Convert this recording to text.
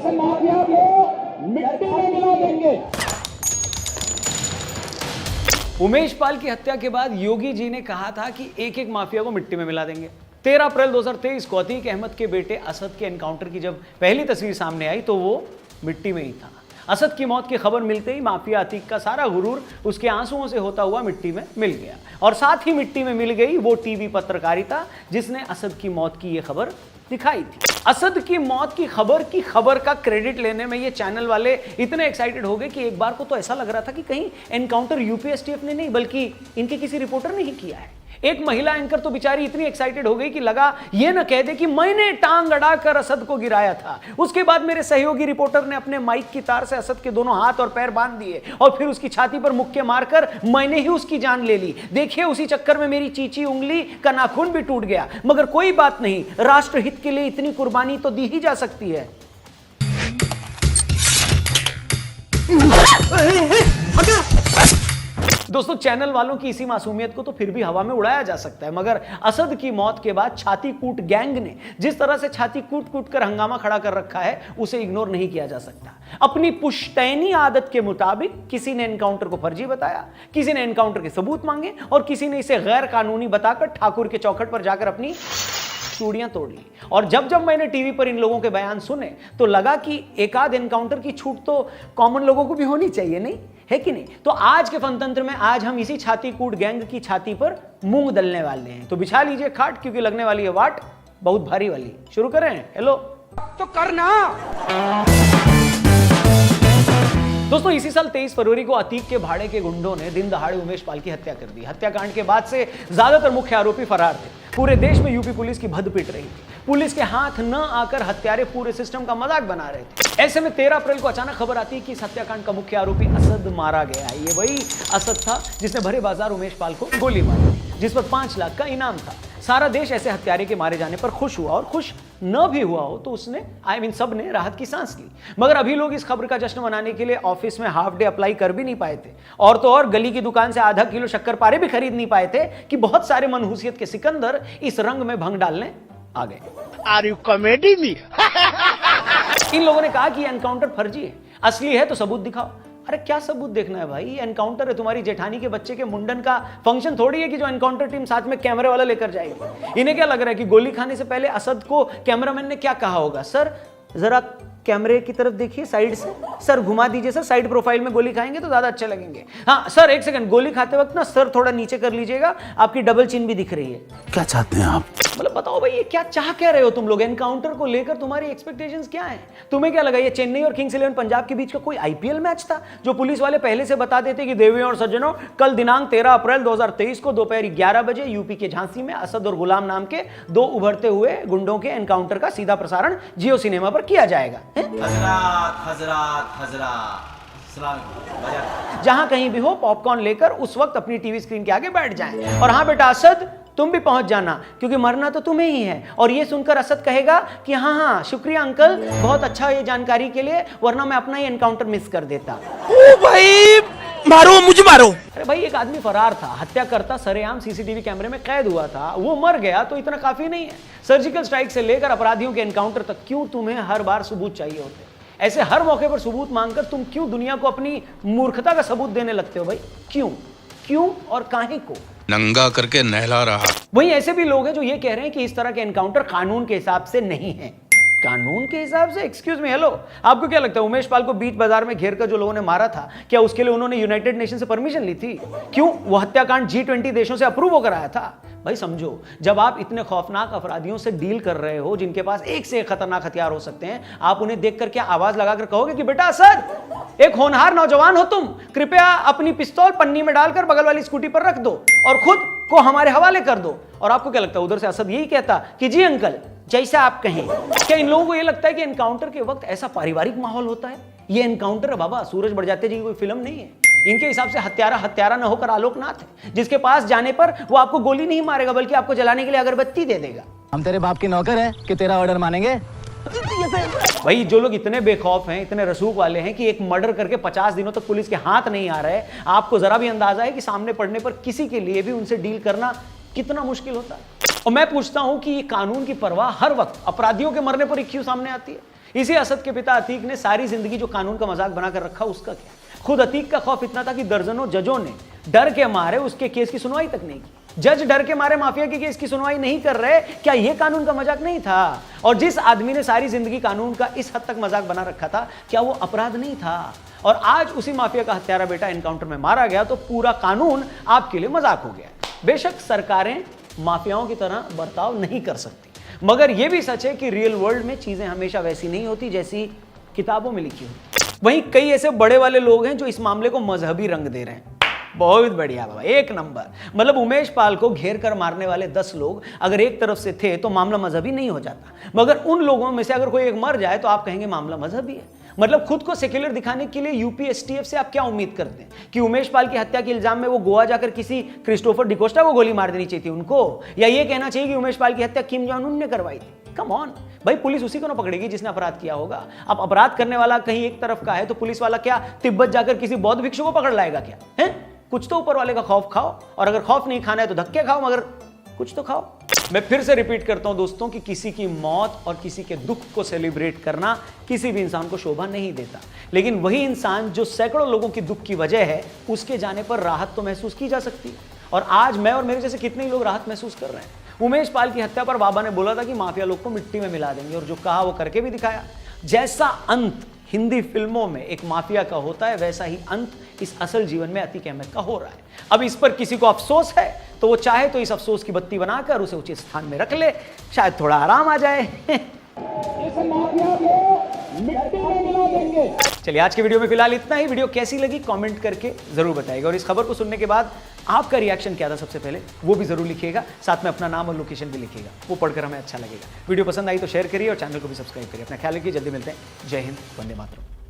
ऐसे माफिया को मिट्टी में मिला देंगे। उमेश पाल की हत्या के बाद योगी जी ने कहा था कि एक एक माफिया को मिट्टी में मिला देंगे। 13 अप्रैल 2023 को अतीक अहमद के बेटे असद के एनकाउंटर की जब पहली तस्वीर सामने आई तो वो मिट्टी में ही था। असद की मौत की खबर मिलते ही माफिया अतीक का सारा गुरूर उसके आंसुओं से होता हुआ मिट्टी में मिल गया और साथ ही मिट्टी में मिल गई वो टीवी पत्रकारिता जिसने असद की मौत की ये खबर दिखाई थी। असद की मौत की खबर का क्रेडिट लेने में ये चैनल वाले इतने एक्साइटेड हो गए कि एक बार को तो ऐसा लग रहा था कि कहीं एनकाउंटर यूपीएसटीएफ ने नहीं बल्कि इनके किसी रिपोर्टर ने ही किया है। एक महिला एंकर तो बेचारी इतनी एक्साइटेड हो गई कि लगा ये न कह दे कि मैंने टांग अड़ाकर असद को गिराया था। उसके बाद मेरे सहयोगी रिपोर्टर ने अपने माइक की तार से असद के दोनों हाथ और पैर बांध दिए और फिर उसकी छाती पर मुक्के मारकर मैंने ही उसकी जान ले ली। देखिए उसी चक्कर में मेरी चीची उंगली का नाखून भी टूट गया, मगर कोई बात नहीं, राष्ट्रहित के लिए इतनी कुर्बानी तो दी ही जा सकती है। दोस्तों चैनल वालों की इसी मासूमियत को तो फिर भी हवा में उड़ाया जा सकता है, मगर असद की मौत के बाद छाती कूट गैंग ने जिस तरह से छाती कूट कूट कर हंगामा खड़ा कर रखा है उसे इग्नोर नहीं किया जा सकता। अपनी पुश्तैनी आदत के मुताबिक किसी ने एनकाउंटर को फर्जी बताया, किसी ने एनकाउंटर के सबूत मांगे और किसी ने इसे गैर कानूनी बताकर ठाकुर के चौखट पर जाकर अपनी चूड़ियां तोड़ ली। और जब जब मैंने टीवी पर इन लोगों के बयान सुने तो लगा कि एक आध एनकाउंटर की छूट तो कॉमन लोगों को भी होनी चाहिए, नहीं है कि नहीं? तो आज के फनतंत्र में आज हम इसी छाती कूट गैंग की छाती पर मूंग दलने वाले हैं। तो बिछा लीजिए खाट क्योंकि लगने वाली है वाट बहुत भारी वाली। शुरू करें? हेलो तो करना। दोस्तों इसी साल 23 फरवरी को अतीक के भाड़े के गुंडों ने दिन दहाड़े उमेश पाल की हत्या कर दी। हत्याकांड के बाद से ज्यादातर मुख्य आरोपी फरार थे। पूरे देश में यूपी पुलिस की भद पिट रही थी। पुलिस के हाथ न आकर हत्यारे पूरे सिस्टम का मजाक बना रहे थे। ऐसे में 13 अप्रैल को अचानक खबर आती है कि इस हत्याकांड का मुख्य आरोपी असद मारा गया है। ये वही असद था जिसने भरे बाजार उमेश पाल को गोली मारी, जिस पर 5 लाख का इनाम था। सारा देश ऐसे हत्यारे के मारे जाने पर खुश हुआ और खुश न भी हुआ हो तो उसने सब ने राहत की सांस ली। मगर अभी लोग इस खबर का जश्न मनाने के लिए ऑफिस में हाफ डे अप्लाई कर भी नहीं पाए थे और तो और गली की दुकान से आधा किलो शक्करपारे भी खरीद नहीं पाए थे कि बहुत सारे मनहूसियत के सिकंदर इस रंग में भंग डालने आ गए। Are you comedy me? इन लोगों ने कहा कि एनकाउंटर फर्जी है, असली है तो सबूत दिखाओ। अरे क्या सबूत देखना है भाई? एनकाउंटर है, तुम्हारी जेठानी के बच्चे के मुंडन का फंक्शन थोड़ी है कि जो एनकाउंटर टीम साथ में कैमरे वाला लेकर जाएगी। इन्हें क्या लग रहा है कि गोली खाने से पहले असद को कैमरामैन ने क्या कहा होगा? सर जरा कैमरे की तरफ देखिए, साइड से सर घुमा दीजिए, सर साइड प्रोफाइल में गोली खाएंगे तो ज्यादा अच्छे लगेंगे। हाँ सर एक सेकंड, गोली खाते वक्त ना सर थोड़ा नीचे कर लीजिएगा, आपकी डबल चिन भी दिख रही है। क्या चाहते हैं आप? मतलब बताओ भाई ये क्या चाह क्या रहे हो तुम लोग? एनकाउंटर को लेकर तुम्हारी एक्सपेक्टेशंस क्या है? तुम्हें क्या लगा ये चेन्नई और किंग्स 11 पंजाब के बीच का कोई आईपीएल मैच था जो पुलिस वाले पहले से बता देते कि देवियों और सज्जनों कल दिनांक 13 अप्रैल 2023 को दोपहर 11 बजे यूपी के झांसी में असद और गुलाम नाम के 2 उभरते हुए गुंडों के एनकाउंटर का सीधा प्रसारण जियो सिनेमा पर किया जाएगा। जहां कहीं भी हो पॉपकॉर्न लेकर उस वक्त अपनी टीवी स्क्रीन के आगे बैठ जाएं। और हाँ बेटा असद तुम भी पहुंच जाना क्योंकि मरना तो तुम्हें ही है। और ये सुनकर असद कहेगा कि हाँ हाँ शुक्रिया अंकल, बहुत अच्छा ये जानकारी के लिए, वरना मैं अपना ही एनकाउंटर मिस कर देता। ओ भाई मारो मुझे मारो। अरे भाई एक आदमी फरार था, हत्या करता सरेआम सीसीटीवी कैमरे में कैद हुआ था, वो मर गया तो इतना काफी नहीं है? सर्जिकल स्ट्राइक से लेकर अपराधियों के एनकाउंटर तक क्यों तुम्हें हर बार सबूत चाहिए होते? ऐसे हर मौके पर सबूत मांगकर तुम क्यों दुनिया को अपनी मूर्खता का सबूत देने लगते हो भाई? क्यों और काहे को? नंगा करके नहला रहा। वहीं ऐसे भी लोग हैं जो ये कह रहे हैं कि इस तरह के एनकाउंटर कानून के हिसाब से नहीं है। कानून के हिसाब से? एक्सक्यूज मी, हेलो, आपको क्या लगता है उमेश पाल को बीच बाजार में घेर कर जो लोगों ने मारा था, क्या उसके लिए उन्होंने यूनाइटेड नेशन से परमिशन ली थी? क्यों वो हत्याकांड G20 देशों से अप्रूव होकर आया था? भाई समझो, जब आप इतने खौफनाक अपराधियों से डील कर रहे हो जिनके पास एक से एक खतरनाक हथियार हो सकते हैं, आप उन्हें देखकर क्या आवाज लगाकर कहोगे कि बेटा असद एक होनहार नौजवान हो तुम, कृपया अपनी पिस्तौल पन्नी में डालकर बगल वाली स्कूटी पर रख दो और खुद को हमारे हवाले कर दो? और आपको क्या लगता है उधर से असद यही कहता कि जी अंकल जैसा आप कहें? क्या इन लोगों को यह लगता है कि एनकाउंटर के वक्त ऐसा पारिवारिक माहौल होता है? ये एनकाउंटर है बाबा, सूरज बढ़ जी की कोई फिल्म नहीं है। इनके हिसाब से हत्यारा न होकर आलोकनाथ है, जिसके पास जाने पर वो आपको गोली नहीं मारेगा बल्कि आपको जलाने के लिए अगरबत्ती दे देगा। हम तेरे बाप के नौकर है कि तेरा ऑर्डर मानेंगे? भाई जो लोग इतने बेखौफ हैं, इतने रसूख वाले हैं कि एक मर्डर करके 50 दिनों तक पुलिस के हाथ नहीं आ रहे, आपको जरा भी अंदाजा है कि सामने पड़ने पर किसी के लिए भी उनसे डील करना कितना मुश्किल होता है। और मैं पूछता हूं कि ये कानून की परवाह हर वक्त अपराधियों के मरने पर ही क्यों सामने आती है? इसी असद के पिता अतीक ने सारी जिंदगी जो कानून का मजाक बनाकर रखा उसका क्या। खुद अतीक का खौफ इतना था कि दर्जनों जजों ने डर के मारे उसके केस की सुनवाई तक नहीं की। जज डर के मारे माफिया के केस की सुनवाई नहीं कर रहे, क्या यह कानून का मजाक नहीं था? और जिस आदमी ने सारी जिंदगी कानून का इस हद तक मजाक बना रखा था, क्या वो अपराध नहीं था? और आज उसी माफिया का हत्यारा बेटा एनकाउंटर में मारा गया तो पूरा कानून आपके लिए मजाक हो गया। बेशक सरकारें माफियाओं की तरह बर्ताव नहीं कर सकती, मगर यह भी सच है कि रियल वर्ल्ड में चीजें हमेशा वैसी नहीं होती जैसी किताबों में लिखी होती। वहीं कई ऐसे बड़े वाले लोग हैं जो इस मामले को मजहबी रंग दे रहे हैं। बहुत बढ़िया बाबा, एक नंबर। मतलब उमेश पाल को घेर कर मारने वाले 10 लोग अगर एक तरफ से थे तो मामला मजहबी नहीं हो जाता, मगर उन लोगों में से अगर कोई एक मर जाए तो आप कहेंगे मामला मजहबी है। मतलब खुद को सेक्युलर दिखाने के लिए यूपी एसटीएफ से आप क्या उम्मीद करते हैं कि उमेश पाल की हत्या के इल्जाम में वो गोवा जाकर किसी क्रिस्टोफर डिकोस्टा को गोली मार देनी चाहिए थी उनको, या ये कहना चाहिए कि उमेश पाल की हत्या किम जोंग उन ने करवाई थी? कम ऑन भाई, पुलिस उसी को ना पकड़ेगी जिसने अपराध किया होगा। अब अपराध करने वाला कहीं एक तरफ का है तो पुलिस वाला क्या तिब्बत जाकर किसी बौद्ध भिक्षु को पकड़ लाएगा क्या? है कुछ तो ऊपर वाले का खौफ खाओ, और अगर खौफ नहीं खाना है तो धक्के खाओ, मगर कुछ तो खाओ। मैं फिर से रिपीट करता हूं दोस्तों कि किसी की मौत और किसी के दुख को सेलिब्रेट करना किसी भी इंसान को शोभा नहीं देता, लेकिन वही इंसान जो सैकड़ों लोगों की दुख की वजह है, उसके जाने पर राहत तो महसूस की जा सकती है। और आज मैं और मेरे जैसे कितने ही लोग राहत महसूस कर रहे हैं। उमेश पाल की हत्या पर बाबा ने बोला था कि माफिया लोग को मिट्टी में मिला देंगे, और जो कहा वो करके भी दिखाया। जैसा अंत हिंदी फिल्मों में एक माफिया का होता है, वैसा ही अंत इस असल जीवन में अतीक अहमद का हो रहा है। अब इस पर किसी को अफसोस है तो वो चाहे तो इस अफसोस की बत्ती बनाकर उसे उचित स्थान में रख ले, शायद थोड़ा आराम आ जाए। इस माफिया को मिट्टी में मिला देंगे। चलिए आज के वीडियो में फिलहाल इतना ही। वीडियो कैसी लगी कमेंट करके जरूर बताइएगा, और इस खबर को सुनने के बाद आपका रिएक्शन क्या था सबसे पहले वो भी जरूर लिखिएगा। साथ में अपना नाम और लोकेशन भी लिखिएगा, वो पढ़कर हमें अच्छा लगेगा। वीडियो पसंद आई तो शेयर करिए और चैनल को भी सब्सक्राइब करिए। अपना ख्याल रखिए, जल्दी मिलते हैं। जय हिंद, वंदे मातरम।